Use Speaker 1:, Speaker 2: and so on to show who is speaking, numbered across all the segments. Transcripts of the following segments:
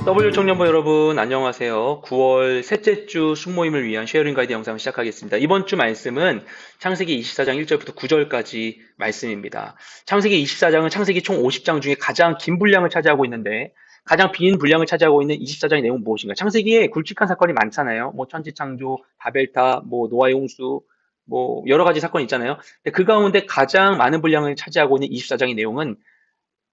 Speaker 1: W 청년부 여러분, 안녕하세요. 9월 셋째 주 숙모임을 위한 쉐어링 가이드 영상을 시작하겠습니다. 이번 주 말씀은 창세기 24장 1절부터 9절까지 말씀입니다. 창세기 24장은 창세기 총 50장 중에 가장 긴 분량을 차지하고 있는데, 가장 긴 분량을 차지하고 있는 24장의 내용은 무엇인가? 창세기에 굵직한 사건이 많잖아요. 뭐 천지창조, 바벨탑, 뭐 노아의 홍수, 뭐 여러 가지 사건이 있잖아요. 근데 그 가운데 가장 많은 분량을 차지하고 있는 24장의 내용은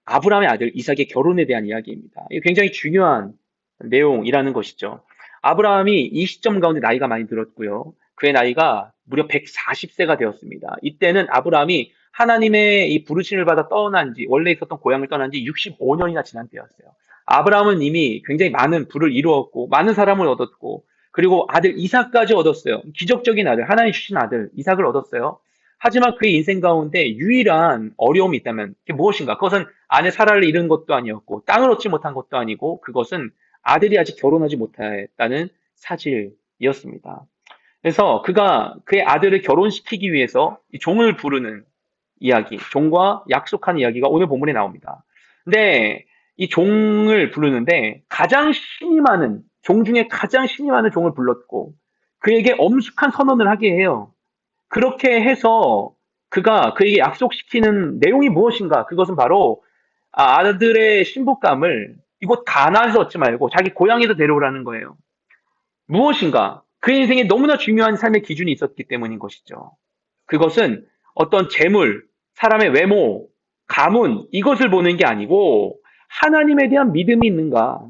Speaker 1: 아브라함의 아들 이삭의 결혼에 대한 이야기입니다. 이게 굉장히 중요한 내용이라는 것이죠. 아브라함이 이 시점 가운데 나이가 많이 들었고요. 그의 나이가 무려 140세가 되었습니다. 이때는 아브라함이 하나님의 이 부르심을 받아 떠난 지, 원래 있었던 고향을 떠난 지 65년이나 지난 때였어요. 아브라함은 이미 굉장히 많은 부를 이루었고, 많은 사람을 얻었고, 그리고 아들 이삭까지 얻었어요. 기적적인 아들, 하나님 주신 아들 이삭을 얻었어요. 하지만 그의 인생 가운데 유일한 어려움이 있다면 그게 무엇인가? 그것은 아내 사라를 잃은 것도 아니었고 땅을 얻지 못한 것도 아니고 그것은 아들이 아직 결혼하지 못했다는 사실이었습니다. 그래서 그가 그의 아들을 결혼시키기 위해서 이 종을 부르는 이야기, 종과 약속하는 이야기가 오늘 본문에 나옵니다. 근데 이 종을 부르는데 가장 신이 많은 종 중에 가장 신이 많은 종을 불렀고 그에게 엄숙한 선언을 하게 해요. 그렇게 해서 그가 그에게 약속시키는 내용이 무엇인가? 그것은 바로 아들의 신부감을 이곳 가나안에서 얻지 말고 자기 고향에서 데려오라는 거예요. 무엇인가? 그의 인생에 너무나 중요한 삶의 기준이 있었기 때문인 것이죠. 그것은 어떤 재물, 사람의 외모, 가문 이것을 보는 게 아니고 하나님에 대한 믿음이 있는가?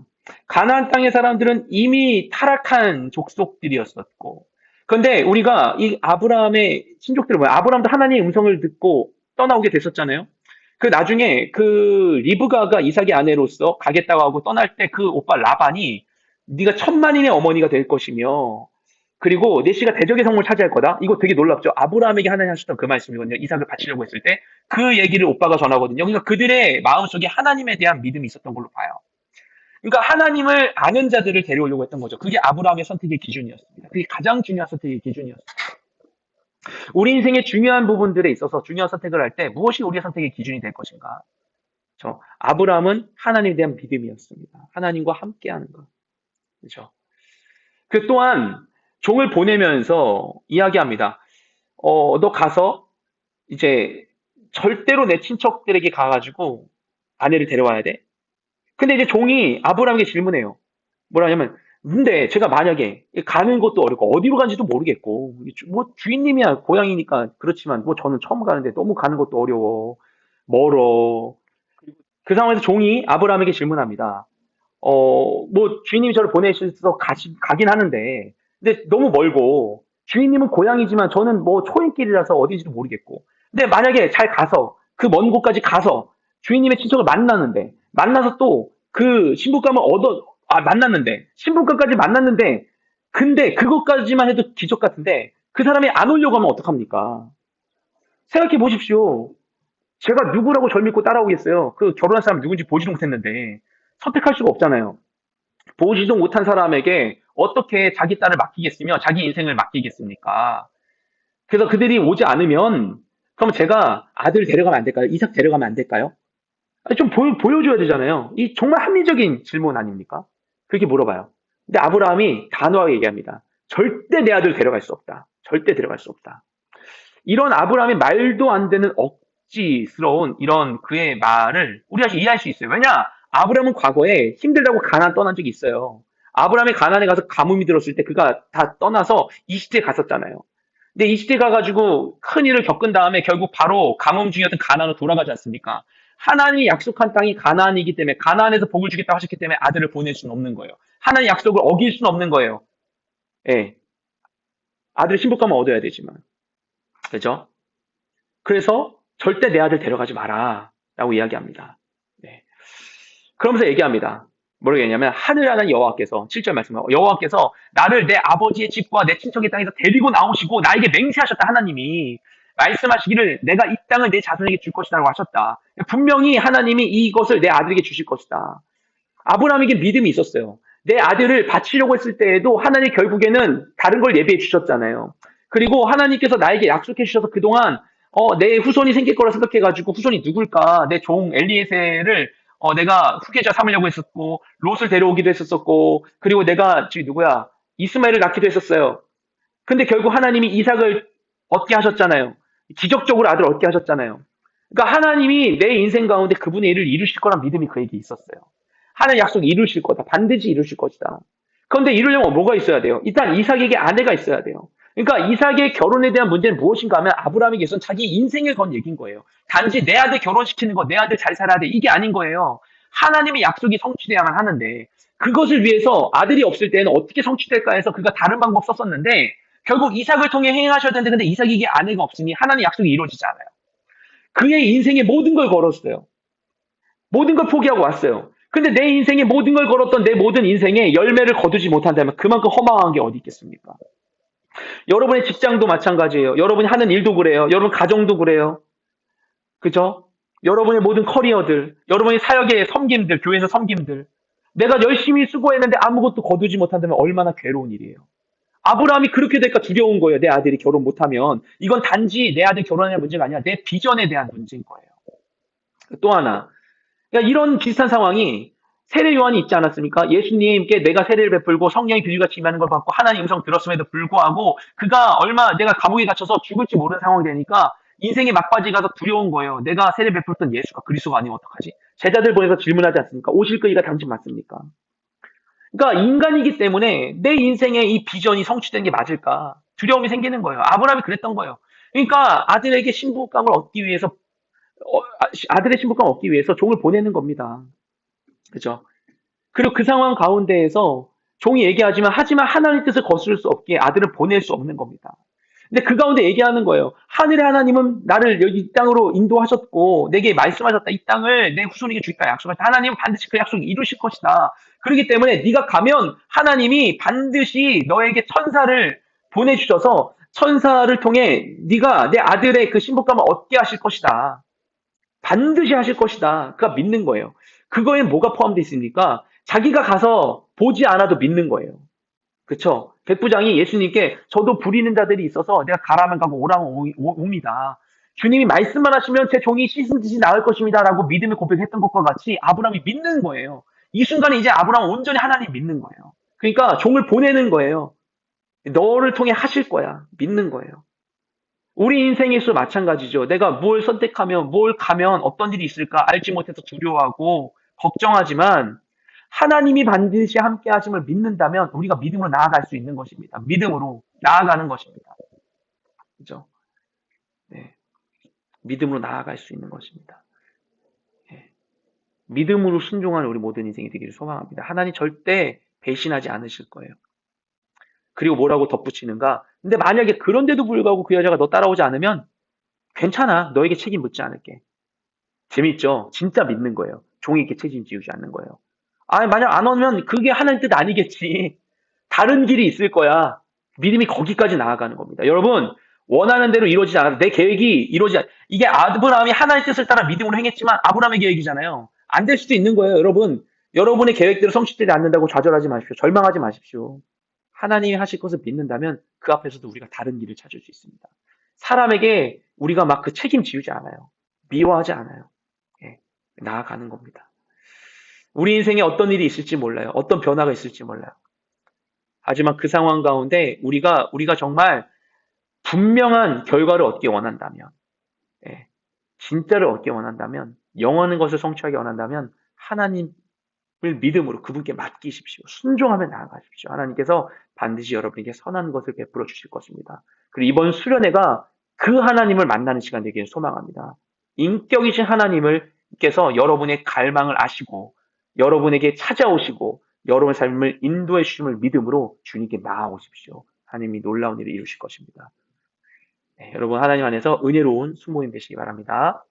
Speaker 1: 가나안 땅의 사람들은 이미 타락한 족속들이었었고 그런데 우리가 이 아브라함의 친족들을 보면 아브라함도 하나님의 음성을 듣고 떠나오게 됐었잖아요. 그 나중에 그 리브가가 이삭의 아내로서 가겠다고 하고 떠날 때 그 오빠 라반이 네가 천만인의 어머니가 될 것이며 그리고 내 씨가 대적의 성을 차지할 거다. 이거 되게 놀랍죠. 아브라함에게 하나님 하셨던 그 말씀이거든요. 이삭을 바치려고 했을 때 그 얘기를 오빠가 전하거든요. 그러니까 그들의 마음속에 하나님에 대한 믿음이 있었던 걸로 봐요. 그러니까 하나님을 아는 자들을 데려오려고 했던 거죠. 그게 아브라함의 선택의 기준이었습니다. 그게 가장 중요한 선택의 기준이었어요. 우리 인생의 중요한 부분들에 있어서 중요한 선택을 할 때 무엇이 우리의 선택의 기준이 될 것인가? 아브라함은 하나님에 대한 믿음이었습니다. 하나님과 함께하는 것. 그렇죠? 그 또한 종을 보내면서 이야기합니다. 너 가서 이제 절대로 내 친척들에게 가가지고 아내를 데려와야 돼. 근데 이제 종이 아브라함에게 질문해요. 뭐라냐면, 근데 제가 만약에 가는 것도 어렵고 어디로 간지도 모르겠고 뭐 주인님이야 고향이니까 그렇지만 뭐 저는 처음 가는데 너무 가는 것도 어려워 멀어. 그 상황에서 종이 아브라함에게 질문합니다. 뭐 주인님이 저를 보내셔서 가긴 하는데 근데 너무 멀고 주인님은 고향이지만 저는 뭐 초행길이라서 어디인지도 모르겠고 근데 만약에 잘 가서 그 먼 곳까지 가서 주인님의 친척을 만나서 또 그 신부감을 만났는데 신부감까지 만났는데 근데 그것까지만 해도 기적 같은데 그 사람이 안 오려고 하면 어떡합니까? 생각해 보십시오. 제가 누구라고 절 믿고 따라오겠어요? 그 결혼한 사람 누군지 보지도 못했는데 선택할 수가 없잖아요. 보지도 못한 사람에게 어떻게 자기 딸을 맡기겠으며 자기 인생을 맡기겠습니까? 그래서 그들이 오지 않으면 그럼 제가 아들 데려가면 안 될까요? 이삭 데려가면 안 될까요? 좀 보여줘야 되잖아요. 이 정말 합리적인 질문 아닙니까? 그렇게 물어봐요. 근데 아브라함이 단호하게 얘기합니다. 절대 내 아들 데려갈 수 없다. 절대 데려갈 수 없다. 이런 아브라함의 말도 안 되는 억지스러운 이런 그의 말을 우리가 이해할 수 있어요. 왜냐? 아브라함은 과거에 힘들다고 가나안 떠난 적이 있어요. 아브라함이 가나안에 가서 가뭄이 들었을 때 그가 다 떠나서 이집트에 갔었잖아요. 근데 이집트에 가가지고 큰 일을 겪은 다음에 결국 바로 가뭄 중이었던 가나안으로 돌아가지 않습니까? 하나님이 약속한 땅이 가나안이기 때문에 가나안에서 복을 주겠다고 하셨기 때문에 아들을 보낼 수는 없는 거예요. 하나님의 약속을 어길 수는 없는 거예요. 예. 아들의 신부감은 얻어야 되지만. 그죠? 그래서 절대 내 아들 데려가지 마라. 라고 이야기합니다. 네. 그러면서 얘기합니다. 뭐라고 얘기하냐면, 하늘 하나님 여호와께서, 7절 말씀하고, 여호와께서 나를 내 아버지의 집과 내 친척의 땅에서 데리고 나오시고, 나에게 맹세하셨다, 하나님이. 말씀하시기를 내가 이 땅을 내 자손에게 줄 것이라고 하셨다. 분명히 하나님이 이것을 내 아들에게 주실 것이다. 아브라함에게 믿음이 있었어요. 내 아들을 바치려고 했을 때에도 하나님 결국에는 다른 걸 예비해 주셨잖아요. 그리고 하나님께서 나에게 약속해 주셔서 그동안 내 후손이 생길 거라 생각해가지고 후손이 누굴까? 내 종 엘리에셀을 내가 후계자 삼으려고 했었고, 롯을 데려오기도 했었고, 그리고 내가, 저기 누구야, 이스마엘을 낳기도 했었어요. 근데 결국 하나님이 이삭을 얻게 하셨잖아요. 기적적으로 아들을 얻게 하셨잖아요. 그러니까 하나님이 내 인생 가운데 그분의 일을 이루실 거란 믿음이 그에게 있었어요. 하나님 약속 이루실 거다. 반드시 이루실 것이다. 그런데 이루려면 뭐가 있어야 돼요? 일단 이삭에게 아내가 있어야 돼요. 그러니까 이삭의 결혼에 대한 문제는 무엇인가 하면 아브라함에게서는 자기 인생을 건 얘기인 거예요. 단지 내 아들 결혼시키는 거, 내 아들 잘 살아야 돼. 이게 아닌 거예요. 하나님의 약속이 성취돼야만 하는데 그것을 위해서 아들이 없을 때는 어떻게 성취될까 해서 그가 다른 방법 썼었는데 결국 이삭을 통해 행하셔야 되는데 근데 이삭에게 아내가 없으니 하나님의 약속이 이루어지지 않아요. 그의 인생의 모든 걸 걸었어요. 모든 걸 포기하고 왔어요. 근데 내 인생에 모든 걸 걸었던 내 모든 인생에 열매를 거두지 못한다면 그만큼 허망한 게 어디 있겠습니까? 여러분의 직장도 마찬가지예요. 여러분이 하는 일도 그래요. 여러분 가정도 그래요. 그죠? 여러분의 모든 커리어들, 여러분의 사역의 섬김들, 교회에서 섬김들. 내가 열심히 수고했는데 아무것도 거두지 못한다면 얼마나 괴로운 일이에요. 아브라함이 그렇게 될까 두려운 거예요. 내 아들이 결혼 못하면. 이건 단지 내 아들 결혼의 문제가 아니라 내 비전에 대한 문제인 거예요. 또 하나. 그러니까 이런 비슷한 상황이 세례 요한이 있지 않았습니까? 예수님께 내가 세례를 베풀고 성령이 비유같이 임하는 걸 받고 하나님 음성 들었음에도 불구하고 그가 얼마 내가 감옥에 갇혀서 죽을지 모르는 상황이 되니까 인생의 막바지 가서 두려운 거예요. 내가 세례 베풀었던 예수가 그리스도가 아니면 어떡하지? 제자들 보내서 질문하지 않습니까? 오실 거이가 당신 맞습니까? 그러니까 인간이기 때문에 내 인생의 이 비전이 성취된 게 맞을까? 두려움이 생기는 거예요. 아브라함이 그랬던 거예요. 그러니까 아들에게 신부감을 얻기 위해서 아들의 신부감을 얻기 위해서 종을 보내는 겁니다. 그죠? 그리고 그 상황 가운데에서 종이 얘기하지만 하지만 하나님의 뜻을 거스를 수 없기에 아들을 보낼 수 없는 겁니다. 근데 그 가운데 얘기하는 거예요. 하늘의 하나님은 나를 여기 이 땅으로 인도하셨고 내게 말씀하셨다. 이 땅을 내 후손에게 주겠다 약속하셨다. 하나님은 반드시 그 약속을 이루실 것이다. 그렇기 때문에 네가 가면 하나님이 반드시 너에게 천사를 보내주셔서 천사를 통해 네가 내 아들의 그 신부감을 얻게 하실 것이다. 반드시 하실 것이다. 그가 믿는 거예요. 그거에 뭐가 포함되어 있습니까? 자기가 가서 보지 않아도 믿는 거예요. 그쵸? 백부장이 예수님께 저도 부리는 자들이 있어서 내가 가라면 가고 오라면 옵니다. 주님이 말씀만 하시면 제 종이 씻은 듯이 나을 것입니다. 라고 믿음의 고백했던 것과 같이 아브라함이 믿는 거예요. 이 순간에 이제 아브라함은 온전히 하나님 믿는 거예요. 그러니까 종을 보내는 거예요. 너를 통해 하실 거야. 믿는 거예요. 우리 인생에서 마찬가지죠. 내가 뭘 선택하면, 뭘 가면 어떤 일이 있을까 알지 못해서 두려워하고 걱정하지만 하나님이 반드시 함께 하심을 믿는다면 우리가 믿음으로 나아갈 수 있는 것입니다. 믿음으로 나아가는 것입니다. 그죠? 네. 믿음으로 나아갈 수 있는 것입니다. 네. 믿음으로 순종하는 우리 모든 인생이 되기를 소망합니다. 하나님 절대 배신하지 않으실 거예요. 그리고 뭐라고 덧붙이는가? 근데 만약에 그런데도 불구하고 그 여자가 너 따라오지 않으면 괜찮아. 너에게 책임 묻지 않을게. 재밌죠? 진짜 믿는 거예요. 종에게 책임 지우지 않는 거예요. 아, 만약 안 오면 그게 하나님 뜻 아니겠지. 다른 길이 있을 거야. 믿음이 거기까지 나아가는 겁니다. 여러분, 원하는 대로 이루어지지 않아도 내 계획이 이게 아브라함이 하나님의 뜻을 따라 믿음으로 행했지만 아브라함의 계획이잖아요. 안 될 수도 있는 거예요, 여러분. 여러분의 계획대로 성취되지 않는다고 좌절하지 마십시오. 절망하지 마십시오. 하나님이 하실 것을 믿는다면 그 앞에서도 우리가 다른 길을 찾을 수 있습니다. 사람에게 우리가 막 그 책임 지우지 않아요. 미워하지 않아요. 예, 나아가는 겁니다. 우리 인생에 어떤 일이 있을지 몰라요. 어떤 변화가 있을지 몰라요. 하지만 그 상황 가운데 우리가 정말 분명한 결과를 얻기 원한다면, 예, 진짜를 얻기 원한다면, 영원한 것을 성취하기 원한다면 하나님을 믿음으로 그분께 맡기십시오. 순종하며 나아가십시오. 하나님께서 반드시 여러분에게 선한 것을 베풀어 주실 것입니다. 그리고 이번 수련회가 그 하나님을 만나는 시간 되기를 소망합니다. 인격이신 하나님을께서 여러분의 갈망을 아시고 여러분에게 찾아오시고 여러분의 삶을 인도해 주심을 믿음으로 주님께 나아오십시오. 하나님이 놀라운 일을 이루실 것입니다. 네, 여러분 하나님 안에서 은혜로운 수모임 되시기 바랍니다.